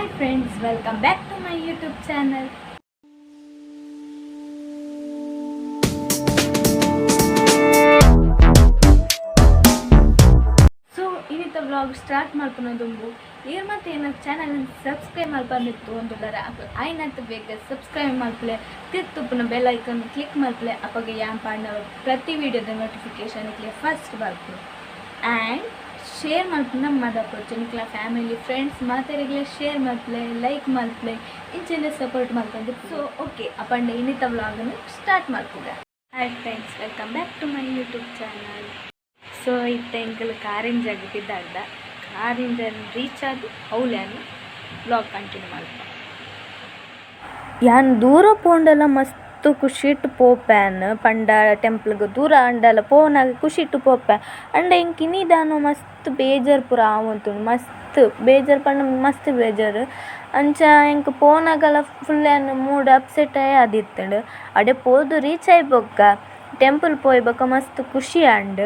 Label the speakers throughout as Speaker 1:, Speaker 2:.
Speaker 1: Hi friends, welcome back to my YouTube channel. So inita vlog start malponadumbu ir matte ena channel ni subscribe malpanitu ondulare ainattu bega subscribe malpule tittupuna bell icon click malpule apage yam panna prati video da notification ikle first barku and share malpuna madapurchu nikla family friends materegla share malpule like malpule inchene support malpande so okay apande inita vlog nu start malpuga. Hi friends, welcome back to my YouTube channel. So ಇತ್ತೆ ಎಂಕಲು ಕಾರಿಂಜ ಆಗಿದ್ದಾಗ Karinja reach ಆಗಿ ಅವಳ್ಯಾನು blog continue ಮಾಡ್ತ ಯಾನ್ ದೂರ ಪೋಂಡಲ ಮಸ್ತ್ ಖುಷಿಟ್ಟು ಪೋಪ್ಯಾನ್ ಪಂಡ ಟೆಂಪಲ್ಗೆ ದೂರ ಅಂಡಲ ಪೋನಾಗ ಖುಷಿಟ್ಟು ಪೋಪ್ಯಾ ಅಂಡ ಇಂಕ ಇನ್ನಿದಾನು ಮಸ್ತ್ ಬೇಜಾರು ಪೂರ ಆವಂತು ಮಸ್ತ್ ಬೇಜಾರು ಪಂಡ ಮಸ್ತ್ ಬೇಜಾರು ಅಂಚ ಇಂಕ ಪೋನಾಗಲ ಫುಲ್ ಏನು ಮೂಡ್ ಅಪ್ಸೆಟ್ ಆದಿತ್ತಂಡು ಅಡೆ ಪೋದು ರೀಚ್ ಆಯ್ಬೊಕ್ಕ ಟೆಂಪಲ್ ಪೋಯ್ಬೊಕ್ಕ ಮಸ್ತ್ ಖುಷಿ ಅಂಡ್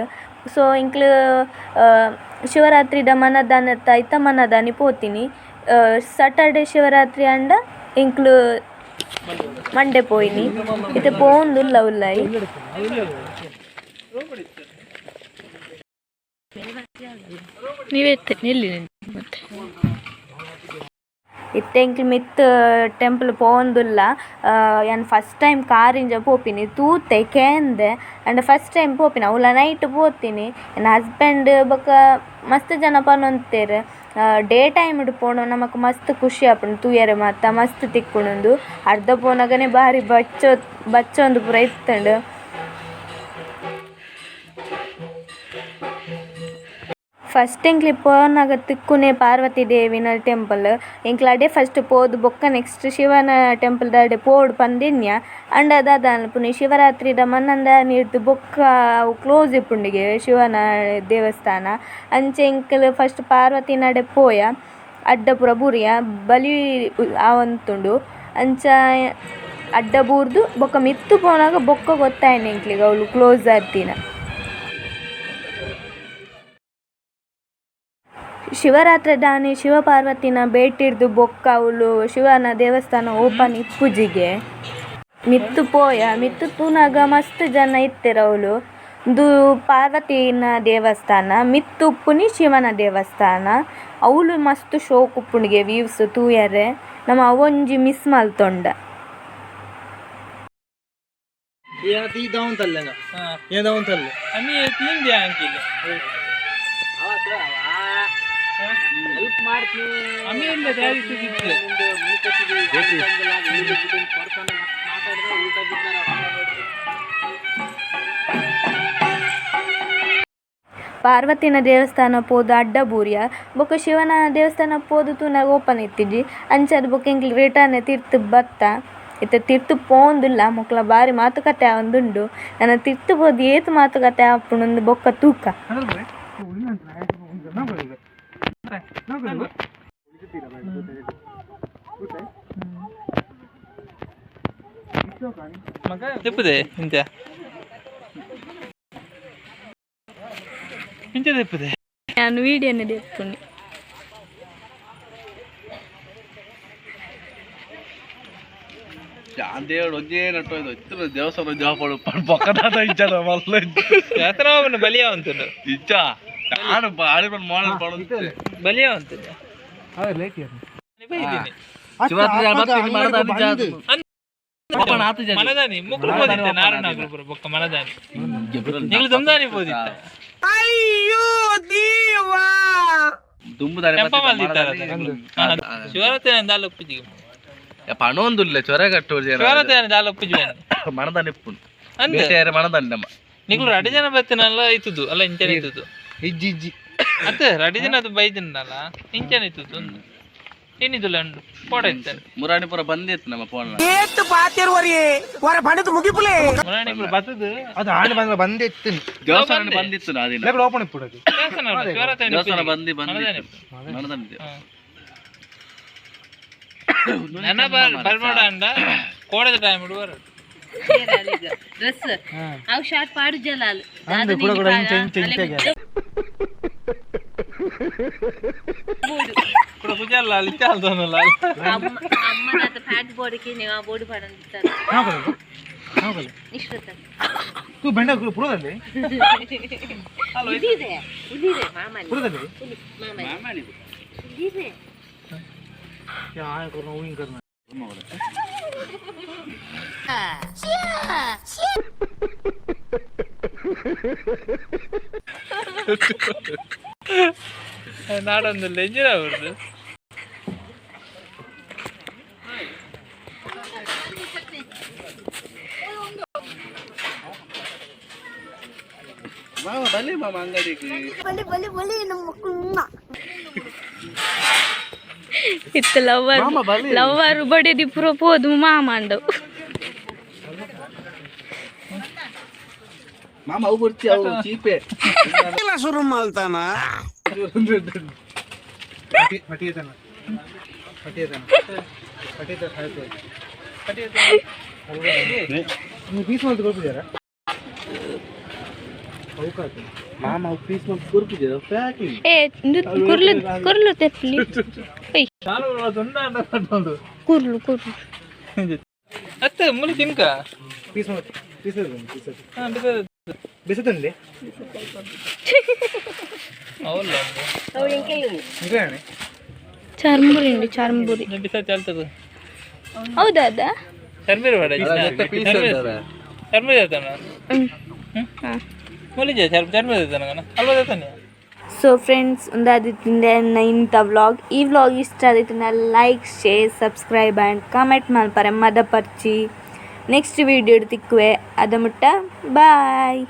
Speaker 1: ಸೊ ಇಂಕ್ಲು ಶಿವರಾತ್ರಿದ ಮನದಾನ ಐತ ಮನದಾನಿ ಪೋತೀನಿ ಸಾಟರ್ಡೆ ಶಿವರಾತ್ರಿ ಅಂಡ ಇಂಕ್ಲು ಮಂಡೆ ಪೋಯಿನಿ ಇತ್ತೆ ಪೋಂದುಲ್ಲ ಉಲ್ಲಾಯಿ ನೀವೇ ನಿಲ್ಲಿ ಮತ್ತೆ ಇತ್ತೆ ಎಂಕ್ಲು ಮಿತ್ ಟೆಂಪಲ್ ಪೋಂದುಲ್ಲ ಯಾನ್ ಫಸ್ಟ್ ಟೈಮ್ ಕಾರಿಂಜ ಪೋಪಿನಿ ತೂತೆ ಕೇಂದೆ ಆ್ಯಂಡ್ ಫಸ್ಟ್ ಟೈಮ್ ಪೋಪಿನಿ ಅವಳ ನೈಟ್ ಪೋತೀನಿ ನನ್ನ ಹಸ್ಬೆಂಡ್ ಬೊಕ ಮಸ್ತ್ ಜನ ಪನೊಂತೇರು ಡೇ ಟೈಮ್ ಪೋಣ ನಮಕ್ ಮಸ್ತ್ ಖುಷಿ ಆಪುಂಡು ತೂಯರೆ ಮಾತ ಮಸ್ತ್ ತಿಕ್ಕುಣುಂದು ಅರ್ಧ ಪೋನಾಗನೆ ಬಾರಿ ಬಚ್ಚೊಂದು ಪೂರ ಇತ್ತಂಡು ಫಸ್ಟ್ ಎಂಕ್ಲಿ ಪೋನಾಗ ತಿಕ್ಕುನೆ ಪಾರ್ವತಿ ದೇವಿನ ಟೆಂಪಲ್ ಎಂಕ್ಲ ಅಡೆ ಫಸ್ಟ್ ಪೋದು ಬೊಕ್ಕ ನೆಕ್ಸ್ಟ್ ಶಿವನ ಟೆಂಪಲ್ ದಾಡೆ ಪೋಡು ಪಂದಿನ್ಯ ಅಂಡ ಅದಾದ ಪುನಿ ಶಿವರಾತ್ರಿದ ಮನ್ನಂದ ನೀಡ್ದು ಬೊಕ್ಕ ಅವು ಕ್ಲೋಸ್ ಇಪ್ಪುಂಡಿಗೆ ಶಿವನ ದೇವಸ್ಥಾನ ಅಂಚೆ ಎಂಕಲ್ ಫಸ್ಟ್ ಪಾರ್ವತಿ ನಡೆ ಪೋಯ ಅಡ್ಡ ಪೂರ ಬುರಿಯ ಬಲಿ ಆವಂತುಂಡು ಅಂಚ ಅಡ್ಡ ಬೂರ್ದು ಬೊಕ್ಕ ಮಿತ್ತು ಪೋನಾಗ ಬೊಕ್ಕ ಗೊತ್ತಾಯನ ಎಂಕ್ಲಿಗೆ ಅವಳು ಕ್ಲೋಸ್ ಆರ್ತಿನ ಶಿವರಾತ್ರಿ ದಾನಿ ಶಿವಪಾರ್ವತಿನ ಭೇಟಿಡ್ದು ಬೊಕ್ಕ ಅವಳು ಶಿವನ ದೇವಸ್ಥಾನ ಓಪನ್ ಇಪ್ಪುಜಿಗೆ ಮಿತ್ತು ಪೋಯ ಮಿತ್ತು ತೂನಾಗ ಮಸ್ತ್ ಜನ ಇತ್ತೆರ ಅವಳು ಇದು ಪಾರ್ವತಿನ ದೇವಸ್ಥಾನ ಮಿತ್ತು ಉಪ್ಪುನಿ ಶಿವನ ದೇವಸ್ಥಾನ ಅವಳು ಮಸ್ತ್ ಶೋಕ್ ಉಪ್ಪುಣಿಗೆ ವ್ಯೂಸ್ ತೂಯರೆ ನಮ್ಮ ಅವೊಂಜಿ ಮಿಸ್ ಮಲ್ತೊಂಡ
Speaker 2: ಹೆಲ್ಪ್ ಮಾಡ್ತೀನಿ ಆಮೇಲೆ ತಯಾರಿಸಿದ್ದೆ
Speaker 1: ಪಾರ್ವತಿನ ದೇವಸ್ಥಾನ ಪೋದು ಅಡ್ಡ ಬೂರಿಯ ಬೊಕ್ಕ ಶಿವನ ದೇವಸ್ಥಾನ ಪೋದು ತೂನಾಗ ಓಪನ್ ಇತ್ತಿಜಿ ಅಂಚದ ಬೊಕ್ಕ ಎಂಕ್ಲು ರಿಟರ್ನ್ ತಿರ್ತು ಬತ್ತ ಇತ್ತೆ ತಿರ್ತು ಪೋಂದುಲ್ಲ ಮೊಕ್ಲ ಬಾರಿ ಮಾತುಕತೆ ಒಂದುಂಡು ನನ್ನ ತಿರ್ತು ಬೋದು ಏತು ಮಾತುಕತೆ ಆಪುಣೊಂದು ಬೊಕ್ಕ ತೂಕ
Speaker 2: ತೆಪ್ಪದೆ ಇಂಚ ಇಂಚ ತೆಪ್ಪದೆ
Speaker 1: ನಾನು ವಿಡಿಯೋನೇ ತೆಪ್ಪುಂಡು
Speaker 3: ದೇವಡು ಒಂದೇ ನಟ್ಟು ಇತ್ತು ದೇವಸ್ಥಾನ ಜಾಪಡು ಪಕ್ಕದ ಇಚ್ಛ ಮಲ್ಲ
Speaker 2: ಯಾತ್ರ ಬಲಿಯ ಅಂತಾನೆ
Speaker 3: ಇಚ್ಛ ನಾನು ಬಾಳಿ ಬಂದು ಮಾಡಲ್ ಪಡೋದು
Speaker 2: ಬಲಿಯ ಅಂತಾನೆ ಮನದಾನಿ ಮುಕ್ಳು ಬೋದಿತ್ತೆ ನಾರಾಯಣ ಬೊಕ್ಕ ಮನದಾನಿ ನೀವು ದುಮ್ದಾನಿ ಬೋದಿತ್ತ ಅಯ್ಯೋ ದೇವಾ
Speaker 3: ದುಂಬುದಾನಿ
Speaker 2: ಶಿವರಾತ್ರಿ ದಾಲ ಒಪ್ಪಿಜಿಗೆ
Speaker 3: ಪಣೊಂದುಲ್ಲ ಚೊರಗಟ್ಟು
Speaker 2: ಶಿವರಾತ್ರಿ ದಾಲ ಒಪ್ಪಿಜಿ
Speaker 3: ಮನದಾನಿ ಇಪ್ಪುಂಡು ಮನದಾನಿ ನಮ್ಮ
Speaker 2: ನಿಗಳು ರಡಿ ಜನ ಬರ್ತೀನಲ್ಲ ಇತ್ತದು ಅಲ್ಲ ಇಂಚನೆ ಇತ್ತದು
Speaker 3: ಇಜ್ಜಿ
Speaker 2: ಅತ್ತೆ ರಡಿ ಜನ ಅದು ಬೈದಿನಲ್ಲ ಇಂಚನೆ ಇತ್ತದು ಒಂದು ಏನಿದಿಲ್ಲ ಅಂಡು ಫೋಟ ಇರ್ತಾರೆ
Speaker 3: ಮುರಾಣಿಪುರ ಬಂದಿತ್ತು ನಮ್ಮ ಫೋನ್
Speaker 2: ಮುರಾಣಿಪುರ ಬರ್ತದು
Speaker 4: ಅದು ಆನೆ ಬಂದ ಬಂದಿತ್ತು
Speaker 3: ದೇವಸ್ಥಾನ ಬಂದಿತ್ತು ನಾ ದಿನ
Speaker 4: ಓಪನ್ ಇಪ್ಪುಡದು
Speaker 3: ದೇವಸ್ಥಾನ ಬಂದಿ ಮನದಾನಿ
Speaker 2: ನನ್ನ ಬರ್ಮಾಡ ಅಂಡ ಕೋಡದ ಟೈಮ್ ಹುಡುಗರು
Speaker 5: ಡ್ರೆಸ್ ಅವು ಶಾರ್ಟ್ ಪಾಡು ಜಲಾಲ್
Speaker 2: ఇప్పుడు పూజారు లాలి చాలుతాను లాలి
Speaker 5: అమ్మ నాతో ఫ్యాట్ బాడీకి నేను ఆ బాడీ పడంటాను ఇష్టత
Speaker 2: तू बेंडा पुरोदल्ले
Speaker 5: ಉದಿದೆ ಮಾಮನಿ
Speaker 2: पुरोदल्ले
Speaker 5: ಮಾಮನಿ ಉದಿದೆ
Speaker 2: क्या है करना वो ही करना ನಾಡೊಂದು ಲೆಂಜರ ಅವ್ರದ್ದು
Speaker 3: ಮಾಮ ಬನ್ನಿ ಮಾಮ ಅಂಗಡಿಗೆ
Speaker 1: ಇತ್ತು ಲವ್ವರ್ ಬಡಿದಿ ಪ್ರಪೋದು ಮಾಮಂಡು
Speaker 3: ಮಾಮ ಅವು ಬರ್ತಿ ಅವು ಚೀಪೆ
Speaker 4: ಶುರು ಮಾಡ್ತಾನ
Speaker 2: ಪೀಸ್ ಮಾಡಿ ಕೊಡ್ತಿದ್ದಾರಾ
Speaker 3: ಮಾಮ ಅವು ಪೀಸ್ ಮಾಡಿ ಕೊರ್ಪಿದ್ದೀರ ಪ್ಯಾಕಿಂಗ್
Speaker 1: ಕುರ್ಲು ತೆಪ್ಪಲಿ ಕುರ್ಲು
Speaker 2: ಅತ್ತೆ ಮುಲಿ ತಿನ್ಕ
Speaker 3: ಪೀಸ್ ಮಾಡಿ ಬಿಸದಂడి
Speaker 2: అవును
Speaker 1: ಚರ್ಮುರಿ ಉಂಡು ಚರ್ಮುರಿ
Speaker 2: ಬಿಸ ಚಾಲ್ತದ
Speaker 1: ಹೌದಾ ಅದ
Speaker 2: ಚರ್ಮೀರು ಬೇಡ ಚರ್ಮೀರು ಆಯ್ತಾನ ಮುಲಿಜ ಚರ್ಮೀರು ಆಯ್ತಾನ ಅಲ್ವಾ ಆಯ್ತಾನೆ
Speaker 1: ಸೊ ಫ್ರೆಂಡ್ಸ್ ಒಂದಾದಿತ್ತಿಂದೆ ಇಂಥ ವ್ಲಾಗ್ ಈ ವ್ಲಾಗ್ ಇಷ್ಟ ಆದಿತ್ತಿನ like share subscribe and comment ಮಲ್ಪರೆ ಮದ ಪರ್ಚಿ ನೆಕ್ಸ್ಟ್ ವೀಡಿಯೋ ತಿಕ್ಕುವೆ ಅದ ಮುಟ್ಟ ಬಾಯ್.